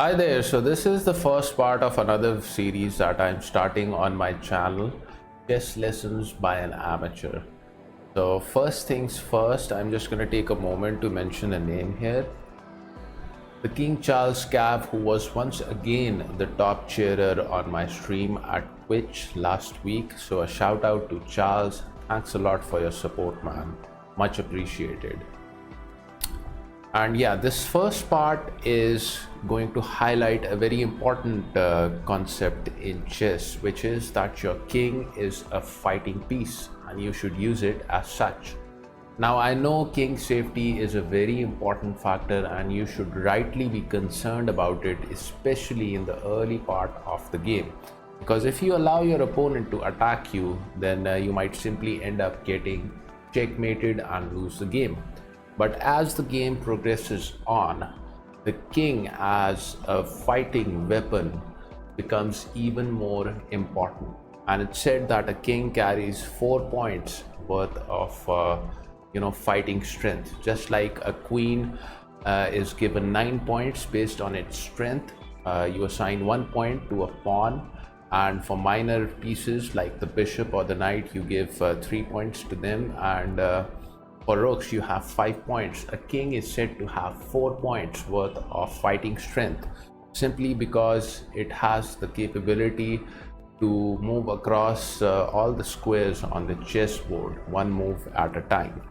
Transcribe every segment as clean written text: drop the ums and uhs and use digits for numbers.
Hi there, so this is the first part of another series that I'm starting on my channel, Chess Lessons by an Amateur. So first things first, I'm just going to take a moment to mention a name here. The King Charles Cav, who was once again the top cheerer on my stream at Twitch last week. So a shout out to Charles. Thanks a lot for your support, man. Much appreciated. And yeah, this first part is going to highlight a very important concept in chess, which is that your king is a fighting piece and you should use it as such. Now, I know king safety is a very important factor and you should rightly be concerned about it, especially in the early part of the game. Because if you allow your opponent to attack you, then you might simply end up getting checkmated and lose the game. But as the game progresses on, the king as a fighting weapon becomes even more important. And it's said that a king carries 4 points worth of fighting strength. Just like a queen is given 9 points based on its strength, you assign 1 point to a pawn. And for minor pieces like the bishop or the knight, you give 3 points to them, and for rooks you have 5 points. A king is said to have 4 points worth of fighting strength simply because it has the capability to move across all the squares on the chessboard, one move at a time.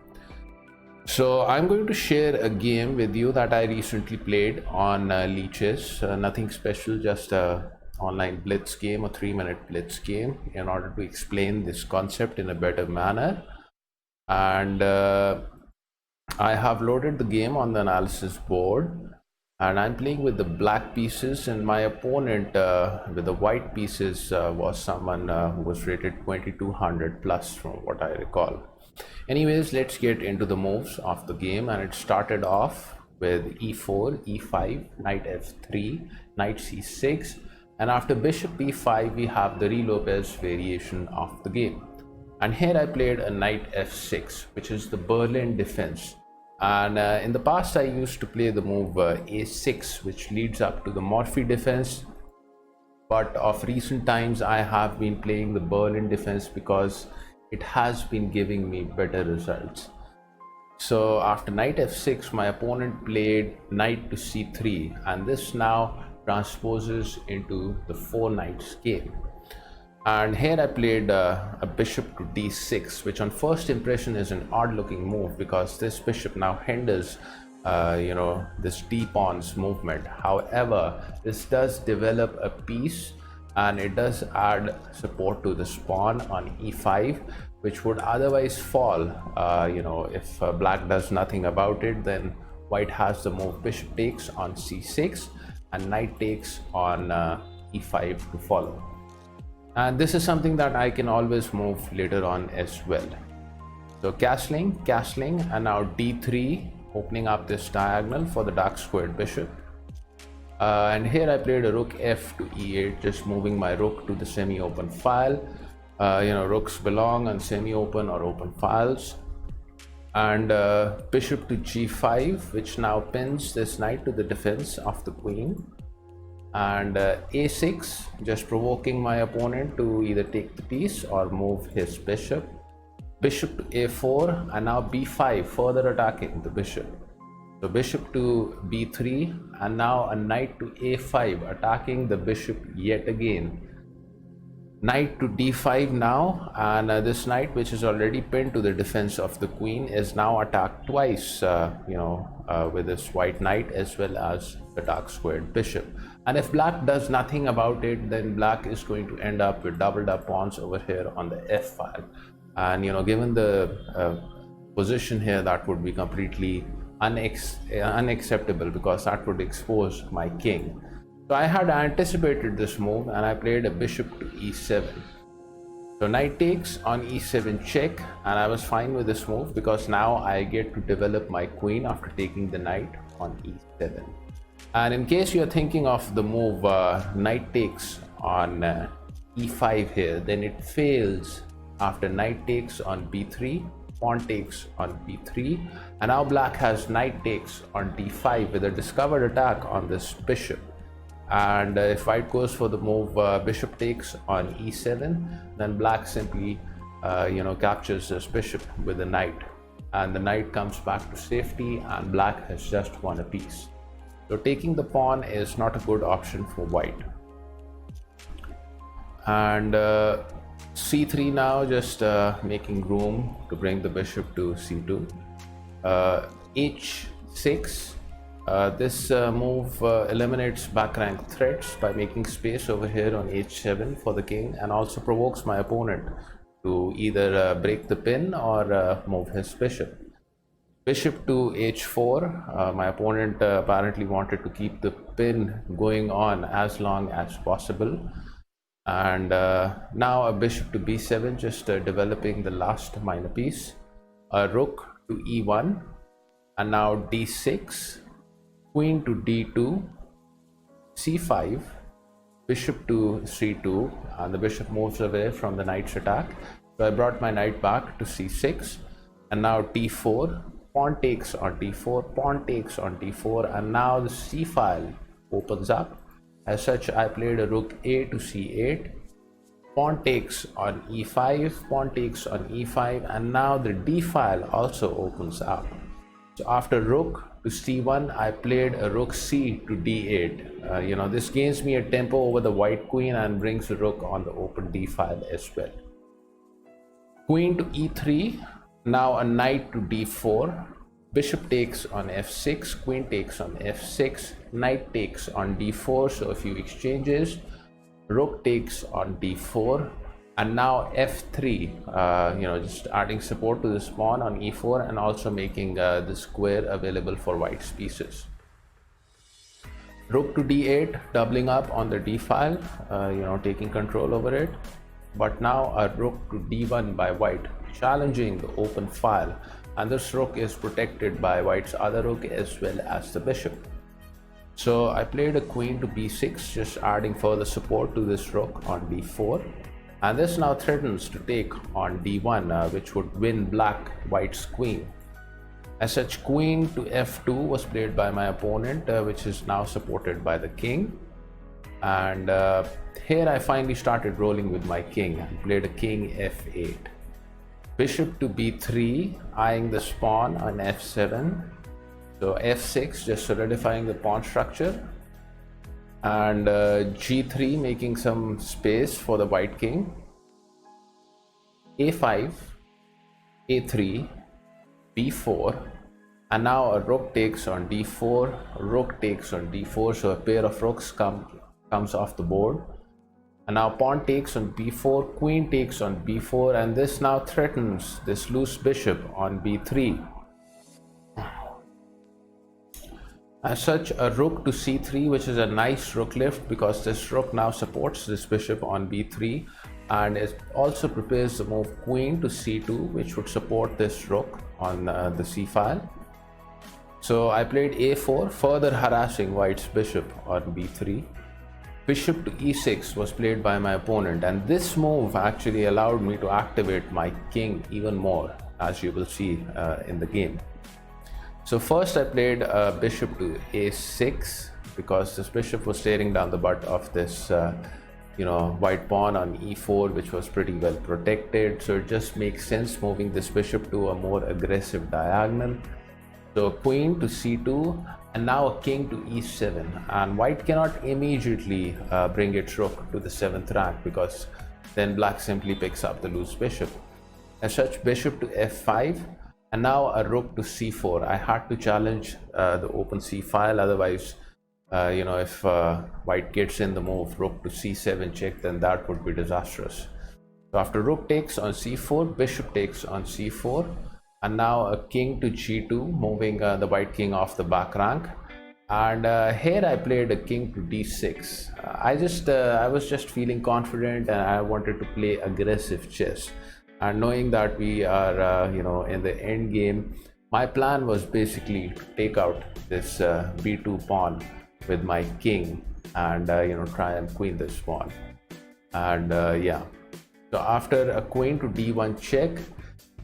So I'm going to share a game with you that I recently played on Leeches. Nothing special, just a online blitz game, a 3-minute blitz game, in order to explain this concept in a better manner. And I have loaded the game on the analysis board, and I'm playing with the black pieces, and my opponent with the white pieces was someone who was rated 2200 plus from what I recall. Anyways, let's get into the moves of the game, and it started off with e4, e5, knight f3, knight c6, and after bishop b5 we have the Re-Lopez variation of the game. And here I played a knight f6, which is the Berlin defense. And in the past I used to play the move a6, which leads up to the Morphy defense. But of recent times I have been playing the Berlin defense because it has been giving me better results. So after knight f6, my opponent played knight to c3, and this now transposes into the 4 knights game. And here I played a bishop to d6, which on first impression is an odd looking move because this bishop now hinders this d-pawn's movement. However, this does develop a piece and it does add support to this pawn on e5, which would otherwise fall. If black does nothing about it, then white has the move bishop takes on c6 and knight takes on e5 to follow. And this is something that I can always move later on as well. So castling, and now d3, opening up this diagonal for the dark squared bishop. And here I played a rook f to e8, just moving my rook to the semi-open file. Rooks belong on semi-open or open files. And bishop to g5, which now pins this knight to the defense of the queen. And a6, just provoking my opponent to either take the piece or move his bishop. Bishop to a4, and now b5, further attacking the bishop. So bishop to b3, and now a knight to a5, attacking the bishop yet again. Knight to d5 now, and this knight, which is already pinned to the defense of the queen, is now attacked twice with this white knight as well as the dark squared bishop. And if black does nothing about it, then black is going to end up with doubled up pawns over here on the f file. And given the position here, that would be completely unacceptable because that would expose my king. So I had anticipated this move and I played a bishop to e7. So knight takes on e7 check, and I was fine with this move because now I get to develop my queen after taking the knight on e7. And in case you're thinking of the move knight takes on e5 here, then it fails after knight takes on b3, pawn takes on b3, and now black has knight takes on d5 with a discovered attack on this bishop. And if white goes for the move bishop takes on e7, then black simply captures this bishop with the knight, and the knight comes back to safety, and black has just won a piece. So taking the pawn is not a good option for white. And c3 now, just making room to bring the bishop to c2. h6, this move eliminates back rank threats by making space over here on h7 for the king, and also provokes my opponent to either break the pin or move his bishop. Bishop to h4, my opponent apparently wanted to keep the pin going on as long as possible. And now a bishop to b7, just developing the last minor piece. A rook to e1, and now d6, queen to d2, c5, bishop to c2, and the bishop moves away from the knight's attack. So I brought my knight back to c6, and now d4, pawn takes on d4, pawn takes on d4, and now the c file opens up. As such, I played a rook a to c8, pawn takes on e5, pawn takes on e5, and now the d file also opens up. So after rook to c1, I played a rook c to d8. This gains me a tempo over the white queen and brings the rook on the open d file as well. Queen to e3, now a knight to d4, bishop takes on f6, queen takes on f6, knight takes on d4, so a few exchanges, rook takes on d4, and now f3, just adding support to this pawn on e4, and also making the square available for white's pieces. Rook to d8, doubling up on the d file, taking control over it. But now a rook to d1 by white, challenging the open file, and this rook is protected by white's other rook as well as the bishop. So I played a queen to b6, just adding further support to this rook on d4, and this now threatens to take on d1, which would win black white's queen. As such, queen to f2 was played by my opponent, which is now supported by the king. And here I finally started rolling with my king and played a king f8. Bishop to b3, eyeing this pawn on f7. So f6, just solidifying the pawn structure. And g3, making some space for the white king. a5, a3, b4, and now a rook takes on d4, rook takes on d4, so a pair of rooks comes off the board. And now pawn takes on b4, queen takes on b4, and this now threatens this loose bishop on b3. As such, a rook to c3, which is a nice rook lift, because this rook now supports this bishop on b3, and it also prepares the move queen to c2, which would support this rook on the c file. So I played a4, further harassing white's bishop on b3. Bishop to e6 was played by my opponent, and this move actually allowed me to activate my king even more, as you will see in the game. So first I played bishop to a6, because this bishop was staring down the butt of this white pawn on e4, which was pretty well protected. So it just makes sense moving this bishop to a more aggressive diagonal. So queen to c2, and now a king to e7, and white cannot immediately bring its rook to the 7th rank, because then black simply picks up the loose bishop. As such, bishop to f5, and now a rook to c4. I had to challenge the open c file, otherwise if white gets in the move rook to c7 check, then that would be disastrous. So after rook takes on c4, bishop takes on c4, and now a king to g2, moving the white king off the back rank. And here I played a king to d6. I was just feeling confident, and I wanted to play aggressive chess. And knowing that we are in the end game, my plan was basically to take out this b2 pawn with my king, and try and queen this pawn. And so after a queen to d1 check,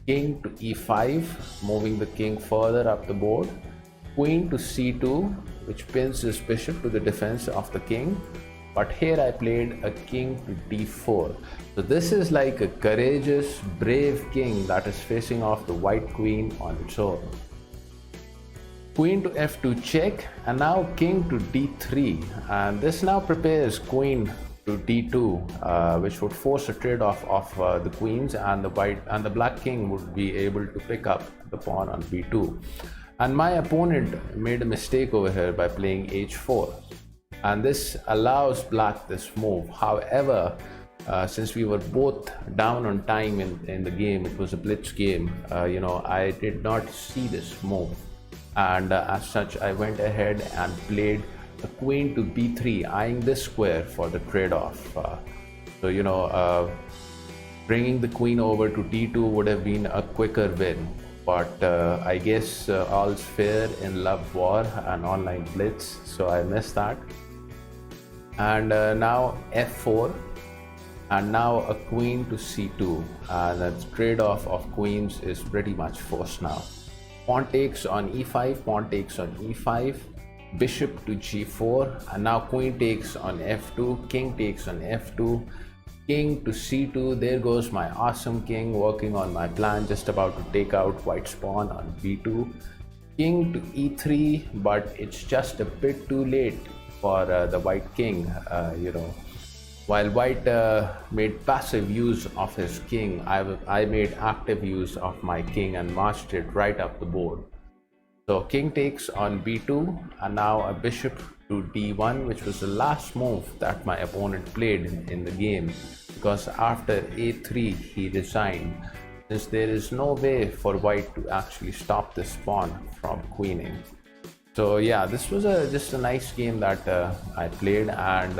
king to e5, moving the king further up the board, queen to c2, which pins his bishop to the defense of the king. But here I played a king to d4. So this is like a courageous, brave king that is facing off the white queen on its own. Queen to f2 check, and now king to d3, and this now prepares queen to d2, which would force a trade-off of the queens, and the black king would be able to pick up the pawn on b2. And my opponent made a mistake over here by playing h4, and this allows black this move. However, since we were both down on time in the game, it was a blitz game, I did not see this move, and as such I went ahead and played a queen to b3, eyeing this square for the trade-off. Bringing the queen over to d2 would have been a quicker win, but I guess all's fair in love, war and online blitz, so I missed that. And now f4, and now a queen to c2, and that trade-off of queens is pretty much forced now. Pawn takes on e5, pawn takes on e5, bishop to g4, and now queen takes on f2, king takes on f2, king to c2. There goes my awesome king working on my plan, just about to take out white's pawn on b2. King to e3, but it's just a bit too late for the white king. While white made passive use of his king, I made active use of my king and marched it right up the board. So king takes on b2, and now a bishop to d1, which was the last move that my opponent played in the game, because after a3 he resigned, since there is no way for white to actually stop this pawn from queening. So yeah, this was just a nice game that I played, and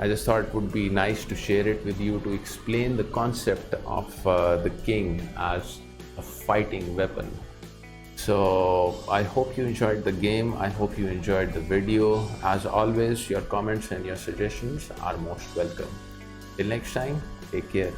I just thought it would be nice to share it with you to explain the concept of the king as a fighting weapon. So I hope you enjoyed the game. I hope you enjoyed the video. As always, your comments and your suggestions are most welcome. Till next time, take care.